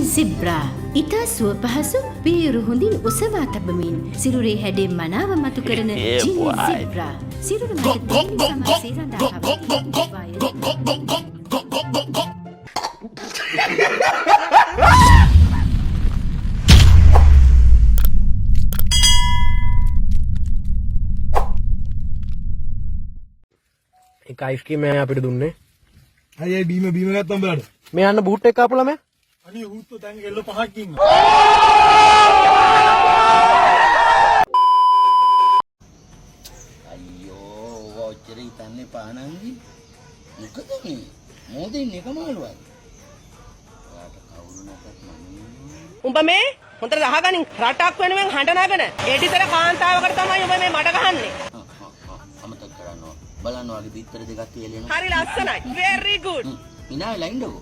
zebra. ඉතා සුව පහසු පීරු හොඳින් ඔසවා තබමින් සිරුරේ හැඩේ මනාව මතු කරන ජිනි zebra. සිරුර මත සමසේ एक आइसक्रीम मैं यहाँ पे दूंने हाँ ये बीमे गत्ता ब्लड मैं यहाँ बूट टेक कापुला मैं अरे ऊट तो तंग येलो पहाड़ की අයියෝ වෝචර් හිතන්නේ පානන්දි මොකද මේ මොදින්නේ කමාලුවද ඔයාට කවුරු නැතත් මම උඹ මේ හොඳට අහගනින් රටක් වෙනුවෙන් හඬනගෙන එඩිතර කාන්තාවකට තමයි උඹ මේ මඩ ගහන්නේ අමතක කරනවා බලන්න වගේ බිත්තර දෙකක් තියලෙනවා හරි ලස්සනයි very good ඉනාලා ඉන්නකෝ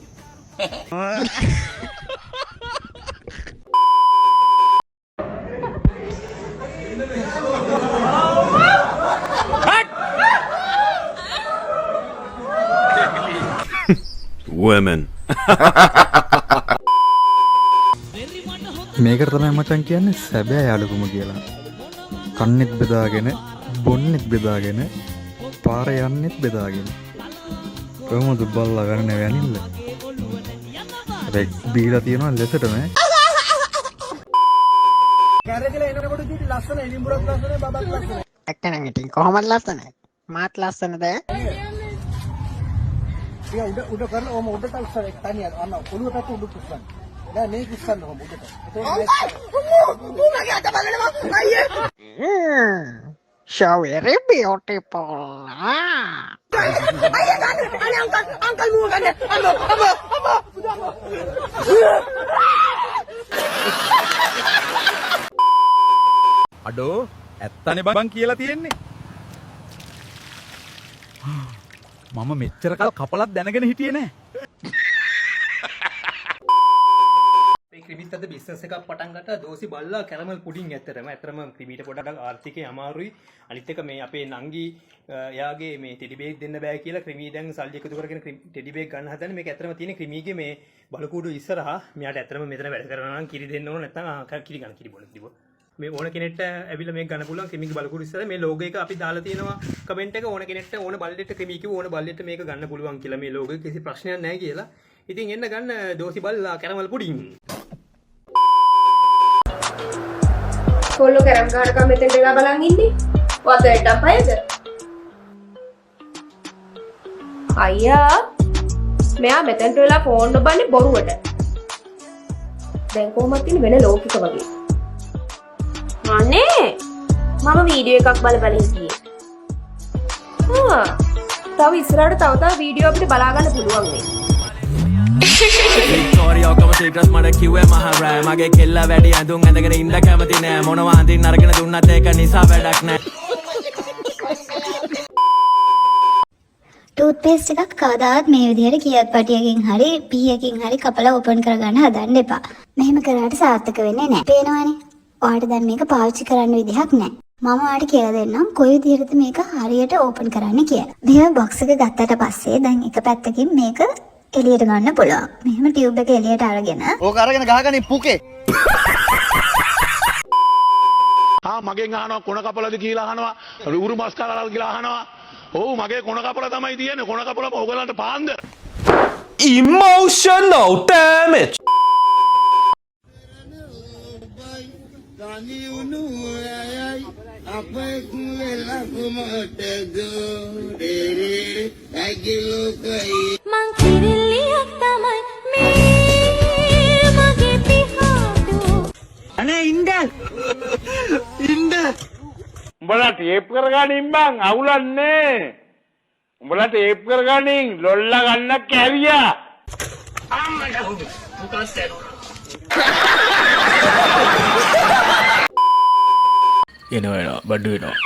women මේකට තමයි මචං කියන්නේ සැබෑ යාළුකම කියලා. කන්නෙත් බෙදාගෙන, බොන්නෙත් බෙදාගෙන, පාර යන්නෙත් බෙදාගෙන. කොහොමද බල්ලා ගන්න වැනිල්ල? හැබැයි බීලා තියනවා ලෙසට නෑ. කැරේකල එනකොට කිව්ටි ලස්සන එලිඹුරක් ලස්සන බබක් ලස්සන එක්කනම් ඉතින් කොහොමද ලස්සනයි මාත් ලස්සනද ටික උඩ කරලා ඔම උඩට උස්සන එක තනිය අන්න ඔළුව පැත්ත උඩ උස්සන්න දැන් මේක උස්සන්න ඔම උඩට මගේ අත බලනවා අයියේ so very beautiful අයියේ අංකල් මූව ගන්න අඩෝ ඇත්තනේ බං කියලා තියෙන්නේ මම මෙච්චර කල් කපලක් දැනගෙන හිටියේ නෑ මේ ක්‍රිමිත් අද බිස්නස් එකක් පටන් ගත්තා දෝසි බල්ලා කැරමල් පුඩින් ඇත්තටම ක්‍රිමීට පොඩක් ආර්ථිකය අමාරුයි අනිත් එක මේ අපේ නංගි එයාගේ මේ ටෙඩි බේක් දෙන්න බෑ කියලා ක්‍රිමී දැන් සල්ලි එකතු කරගෙන ටෙඩි බේක් ගන්න හදන මේක ඇත්තටම තියෙන ක්‍රිමීගේ මේ බලකූඩු ඉස්සරහා මෙයාට ඇත්තටම මෙතන වැඩ කරනවා නම් කිරි දෙන්න ඕන නැත්නම් කිරි ගන්න කිරි බොන කිරි බොන මේ ඕන කෙනෙක්ට ඇවිල්ලා මේක ගන්න පුළුවන් ක්‍රිමීගේ බලකූඩු ඉස්සරහා මේ ලෝගෝ එක අපි දාලා තියෙනවා කමෙන්ට් එක ඕන කෙනෙක්ට ඕන බල්ලෙට ක්‍රිමීගේ ඕන බල්ලෙට මේක ගන්න පුළුවන් කියලා මේ ලෝගෝ එක කිසි ප්‍රශ්නයක් නැහැ කියලා ඉතින් එන්න ගන්න දෝසි බල්ලා කැරමල් පුඩින් කොල්ලෝ කැරම් ගහනකම් මෙතෙන්ට වෙලා බලන් ඉන්නේ. ඔයාට එඩම් පයද? අයියා මෙයා මෙතෙන්ට වෙලා ෆෝන් නොබන්නේ බොරුවට. දැන් කොහොමද ඉන්නේ වෙන ලෝකික වගේ. අනේ මම වීඩියෝ එකක් බල හිටියේ. තව ඉස්සරහට තව වීඩියෝ අපිට බලා ගන්න පුළුවන් නේ. Victoria ඔක්කොම සීක්‍රට්ස් මට කිව්වේ මහ රෑ මගේ කෙල්ල වැඩි ඇඳුම් ඇඳගෙන ඉන්න කැමති නෑ මොනවා අඳින්න අරගෙන දුන්නත් ඒක නිසා වැඩක් නෑ ටූත්පේස්ට් එකක් කවදාවත් මේ විදිහට කියත් පටියකින් හරි පීයකින් හරි කපලා ඕපන් කරගන්න හදන්න එපා. මෙහෙම කරාට සාර්ථක වෙන්නේ නෑ. පේනවනේ. ඔයාලට දැන් මේක පාවිච්චි කරන්න විදිහක් නෑ. මම ඔයාලට කියලා දෙන්නම් කොයි විදිහටද මේක හරියට ඕපන් කරන්න කියලා. මෙහෙම බොක්ස් එක ගත්තට පස්සේ දැන් එක පැත්තකින් මේක එළියට ගන්න පුළුවන්. මෙහෙම ටියුබ් එක එළියට අරගෙන ඕක අරගෙන ගහගනි පුකේ මගෙන් අහනවා කොන කපලද කියලා අහනවා උරු මස් කලලාද කියලා අහනවා ඔව් මගේ කොන කපල තමයි තියෙන්නේ කොන කපල ඔයගලන්ට පාන්ද emotional damage මං කිරිල්ලියක් තමයි මේ මගේ පිහාටු අනේ ඉන්න උඹලා ටේප් කරගනින් බං අවුලන්නේ උඹලා ටේප් කරගනින් ලොල්ල ගන්න කැවියා එනවා බඩු වෙනවා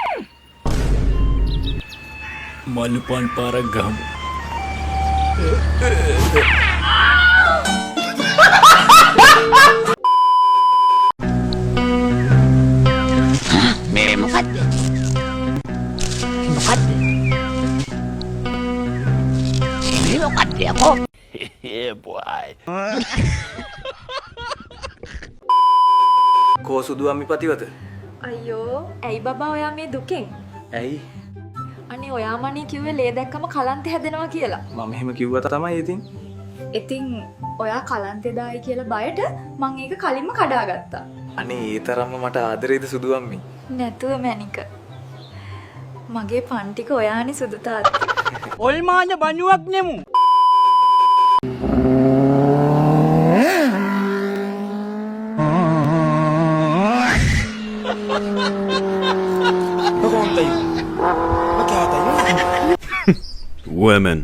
මල්ලු පන් පාරක් ගහමු මේ මොකද්ද yeah boy කෝ සුදු අම්මි පතිවත? අයියෝ ඇයි බබා ඔයා මේ දුකෙන්? ඇයි? අනේ ඔයා මනේ කිව්වේ ලේ දැක්කම කලන්තේ හැදෙනවා කියලා. මම එහෙම කිව්වා තමයි ඉතින්. ඉතින් ඔයා කලන්තේ දායි කියලා බයට මං ඒක කලින්ම කඩාගත්තා. අනේ ඒ තරම්ම මට ආදරේද සුදු අම්මි? නැතුව මැනික. මගේ පන් ටික ඔයානේ සුදු තාත්තේ. ඔල්මාන බණුවක් නෙමු. Women.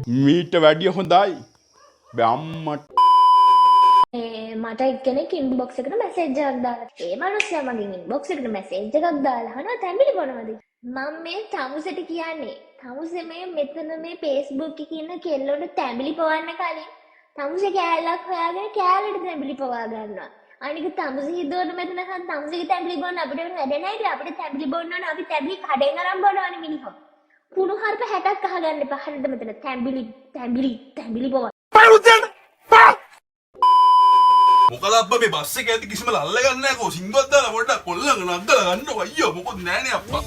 මීට වැඩිය හොඳයි බැම්මට මට එක්කෙනෙක් ඉන්බොක්ස් එකට මැසේජ් එකක් දාලා. ඒ මනුස්සයා මගෙන් ඉන්බොක්ස් එකට මැසේජ් එකක් දාලා අහනවා තැඹිලි බොනවද? මම මේ තමුසෙට කියන්නේ තමුසේ මේ මෙතන මේ Facebook එකේ ඉන්න කෙල්ලොන්ට තැඹිලි පවන්න කලින් තමුසේ කෑල්ලක් හොයාගෙන කෑල්ලට තැඹිලි පවා ගන්නවා. අනික තමුසේ හිතුවට මෙතන හන් තමුසේගේ තැඹිලි බොන්න අපිට වැඩ නැහැ. අපිට තැඹිලි බොන්න ඕන අපි තැඹිලි කඩෙන් අරන් බොනවනේ මිනිහෝ. කුණු හර්ප 60ක් අහගන්න එපා. හරිද මෙතන තැඹිලි පවා. මොකද අබ්බා මේ බස් එක ඇති කිසිම ලල්ල ගන්න නැහැ කෝ සිංගුවක් දාලා පොඩ්ඩක් කොල්ලන් නද්දලා ගන්නකො අයියෝ මොකොත් නෑනේ අප්පා